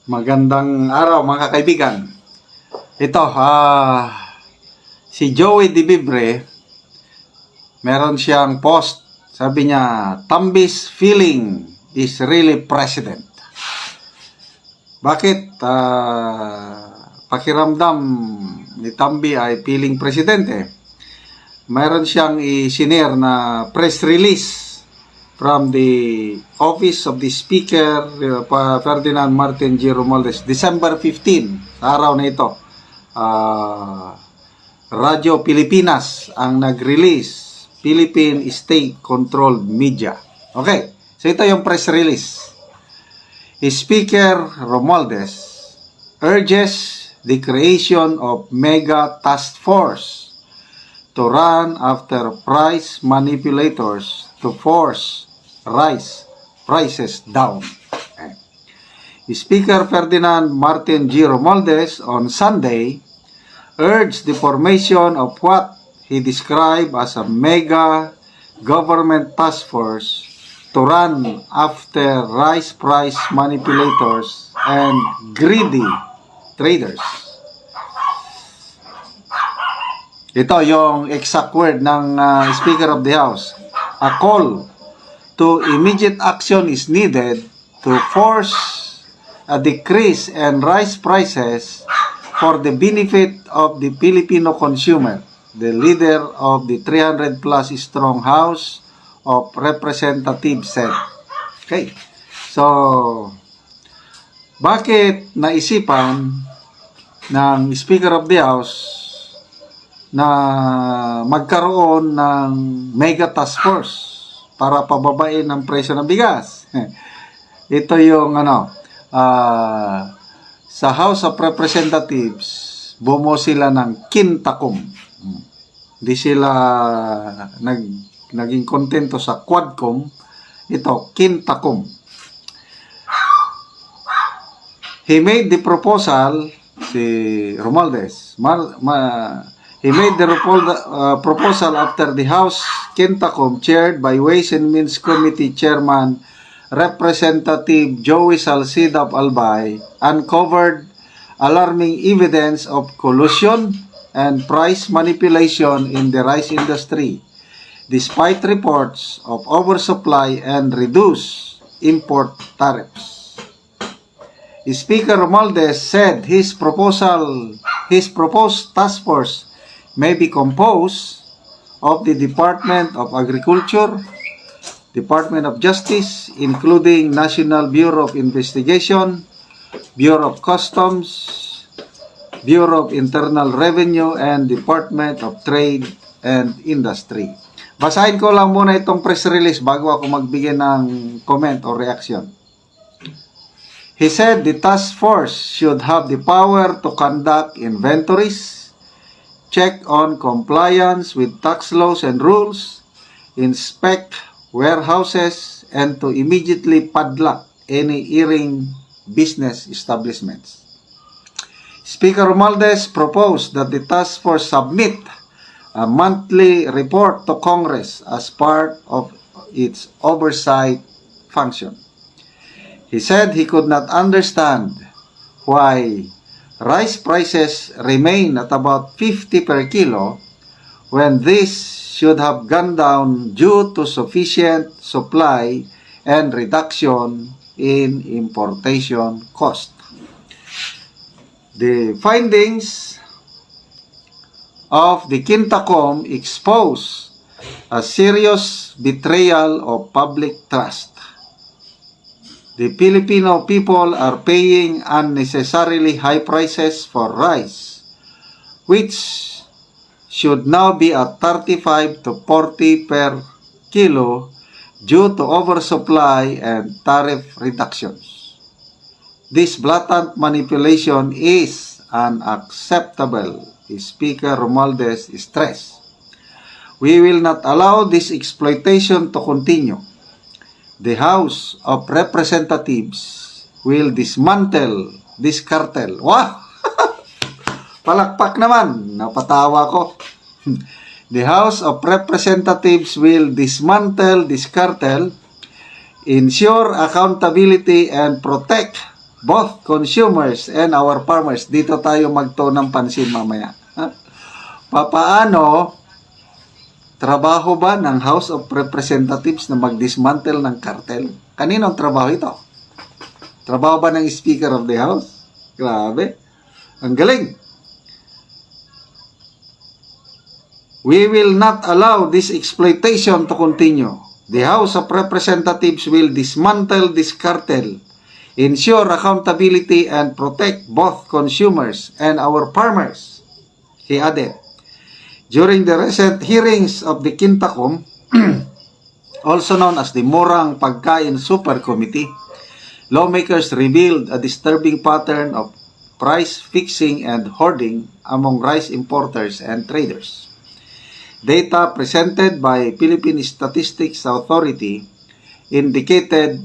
Magandang araw mga kaibigan. Ito, si Joey Di Vibre, meron siyang post. Sabi niya, Tambi's feeling is really president. Bakit? Pakiramdam ni Tambi ay feeling presidente. Meron siyang i-share na press release from the office of the Speaker Ferdinand Martin G. Romualdez, December 15, sa araw na ito. Radyo Pilipinas ang nag-release, Philippine State-Controlled Media. Okay, so ito yung press release. Speaker Romualdez urges the creation of mega task force to run after price manipulators to force prices down. Speaker Ferdinand Martin G. Romualdez on Sunday urged the formation of what he described as a mega government task force to run after rice price manipulators and greedy traders. Ito yung exact word ng Speaker of the House. A call to immediate action is needed to force a decrease in rice prices for the benefit of the Filipino consumer, the leader of the 300 plus strong House of Representatives said. Okay. So, bakit naisipan ng Speaker of the House na magkaroon ng mega task force para pababain ang presyo ng bigas? Ito yung sa House of Representatives, bumuo sila ng kintakum. Hindi sila naging kontento sa quadcom. Ito, kintakum. He made the proposal, si Romualdez, he made the proposal after the House Kintakum, chaired by Ways and Means Committee Chairman Representative Joey Salcida of Albay, uncovered alarming evidence of collusion and price manipulation in the rice industry, despite reports of oversupply and reduced import tariffs. Speaker Romualdez said his proposed task force may be composed of the Department of Agriculture, Department of Justice, including National Bureau of Investigation, Bureau of Customs, Bureau of Internal Revenue, and Department of Trade and Industry. Basahin ko lang muna itong press release bago ako magbigay ng comment or reaction. He said the task force should have the power to conduct inventories, check on compliance with tax laws and rules, inspect warehouses, and to immediately padlock any erring business establishments. Speaker Romualdez proposed that the task force submit a monthly report to Congress as part of its oversight function. He said he could not understand why rice prices remain at about 50 per kilo when this should have gone down due to sufficient supply and reduction in importation cost. The findings of the Kintakum expose a serious betrayal of public trust. The Filipino people are paying unnecessarily high prices for rice, which should now be at 35 to 40 per kilo due to oversupply and tariff reductions. This blatant manipulation is unacceptable, Speaker Romualdez stressed. We will not allow this exploitation to continue. The House of Representatives will dismantle this cartel. Wow! Palakpak naman. Napatawa ko. The House of Representatives will dismantle this cartel, ensure accountability, and protect both consumers and our farmers. Dito tayo magto ng pansin mamaya. Papaano trabaho ba ng House of Representatives na mag-dismantle ng cartel? Kaninong trabaho ito? Trabaho ba ng Speaker of the House? Grabe. Ang galing. We will not allow this exploitation to continue. The House of Representatives will dismantle this cartel, ensure accountability, and protect both consumers and our farmers, he added. During the recent hearings of the Quintacom, also known as the Morang Pagkain Super Committee, lawmakers revealed a disturbing pattern of price fixing and hoarding among rice importers and traders. Data presented by Philippine Statistics Authority indicated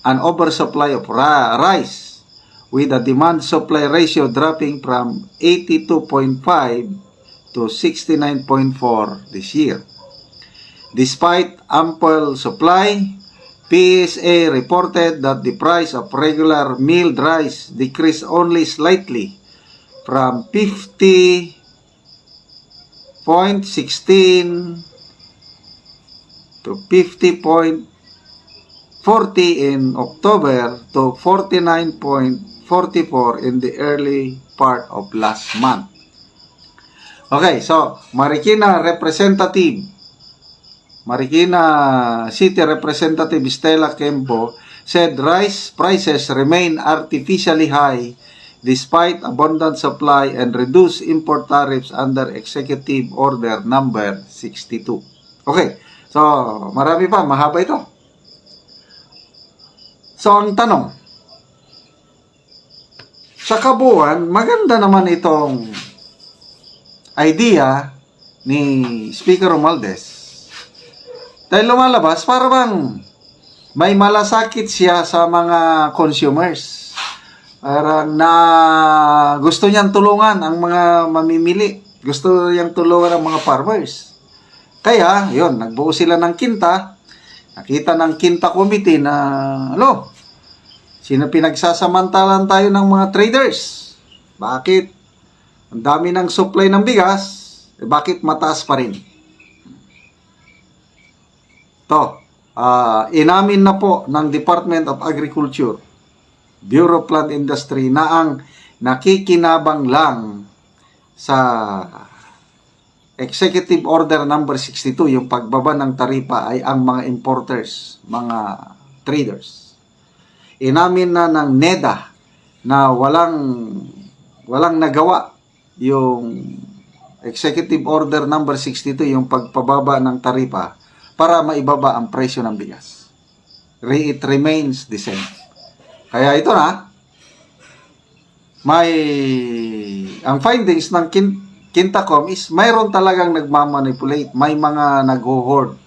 an oversupply of rice, with a demand-supply ratio dropping from 82.5 to 69.4 this year. Despite ample supply, PSA reported that the price of regular milled rice decreased only slightly from 50.16 to 50.40 in October to 49.44 in the early part of last month. Okay, so Marikina City Representative Stella Kempo said rice prices remain artificially high despite abundant supply and reduced import tariffs under Executive Order number 62. Okay, so marami pa, mahaba ito. So ang tanong, sa kabuuan, maganda naman itong idea ni Speaker Romualdez. Dahil lumalabas, para bang may malasakit siya sa mga consumers. Parang na gusto niyang tulungan ang mga mamimili. Gusto niyang tulungan ang mga farmers. Kaya, yun, nagbuo sila ng kinta. Nakita ng kinta committee na, sino pinagsasamantalan tayo ng mga traders? Bakit? Ang dami ng supply ng bigas, bakit mataas pa rin? Inamin na po ng Department of Agriculture, Bureau of Plant Industry, na ang nakikinabang lang sa Executive Order number 62, yung pagbaba ng taripa, ay ang mga importers, mga traders. Inamin na ng NEDA na walang nagawa yung Executive Order number 62, yung pagpababa ng taripa para maibaba ang presyo ng bigas. It remains the same. Kaya ito na, ang findings ng Quintacom is mayroon talagang nagmamanipulate, may mga nag-hoard.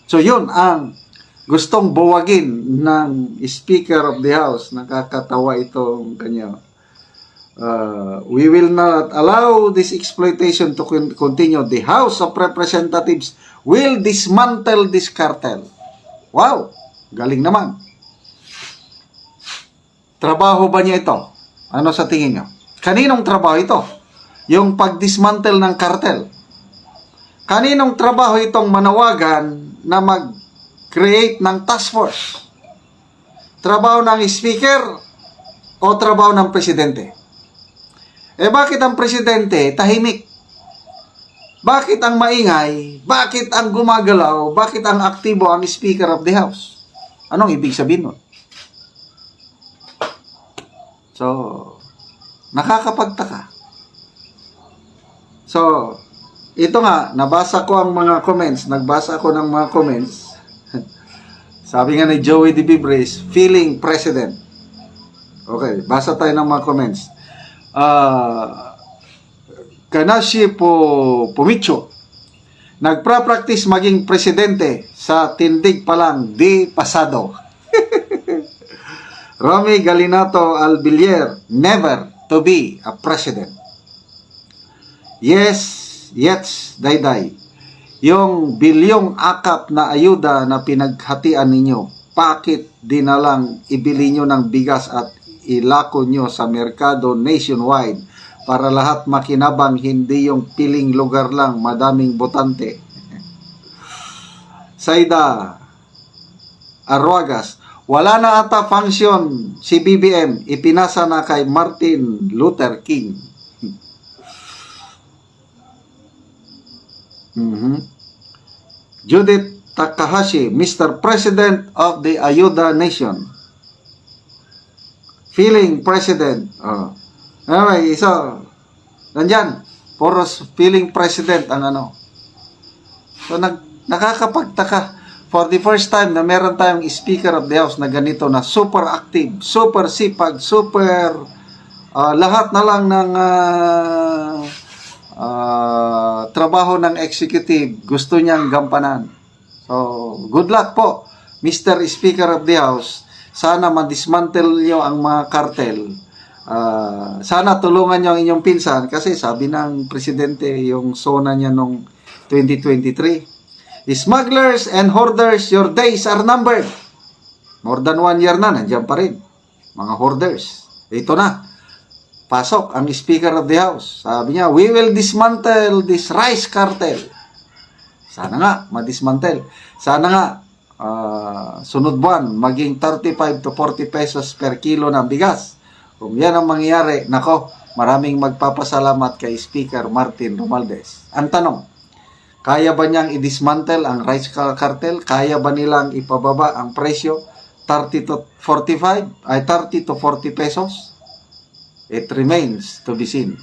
So yun ang gustong buwagin ng Speaker of the House. Nakakatawa itong kanya. We will not allow this exploitation to continue. The House of Representatives will dismantle this cartel. Wow! Galing naman. Trabaho ba niya ito? Ano sa tingin niyo? Kaninong trabaho ito? Yung pag-dismantle ng cartel. Kaninong trabaho itong manawagan na mag-create ng task force? Trabaho ng speaker o trabaho ng presidente? Bakit ang presidente tahimik? Bakit ang maingay? Bakit ang gumagalaw? Bakit ang aktibo ang Speaker of the House? Anong ibig sabihin nun? So, nakakapagtaka. So, ito nga, nabasa ko ang mga comments. Nagbasa ako ng mga comments. Sabi nga ni Joey De Vibres, feeling president. Okay, basa tayo ng mga comments. Kanashi Pumicho, nagpra-practice maging presidente sa tindig pa lang di pasado. Romy Galinato Albilier, never to be a president. Yes, Dayday. Yung bilyong akap na ayuda na pinaghatian ninyo, bakit di na lang ibili nyo ng bigas at ilako nyo sa merkado nationwide para lahat makinabang, hindi yung piling lugar lang, madaming botante. Saida Arruagas, wala na ata function si BBM, ipinasa na kay Martin Luther King. Judith Takahashi, Mr. President of the Ayuda Nation. Feeling President. Anyway, so, nandyan, poros feeling President ang ano. So, nakakapagtaka. For the first time na meron tayong Speaker of the House na ganito na super active, super sipag, super lahat na lang ng trabaho ng executive gusto niyang gampanan. So, good luck po, Mr. Speaker of the House. Sana ma-dismantle nyo ang mga kartel. Sana tulungan nyo ang inyong pinsan kasi sabi ng presidente yung SONA niya nung 2023. Smugglers and hoarders, your days are numbered. More than 1 year na, nandiyan pa rin. Mga hoarders. Ito na. Pasok ang Speaker of the House. Sabi niya, we will dismantle this rice cartel. Sana nga, ma-dismantle. Sana nga, sunod buwan, maging 35 to 40 pesos per kilo ng bigas. Kung yan ang mangyayari, nako, maraming magpapasalamat kay Speaker Martin Romualdez. Ang tanong, kaya ba niyang i-dismantle ang rice cartel? Kaya ba nilang ipababa ang presyo 30 to 40 pesos? It remains to be seen.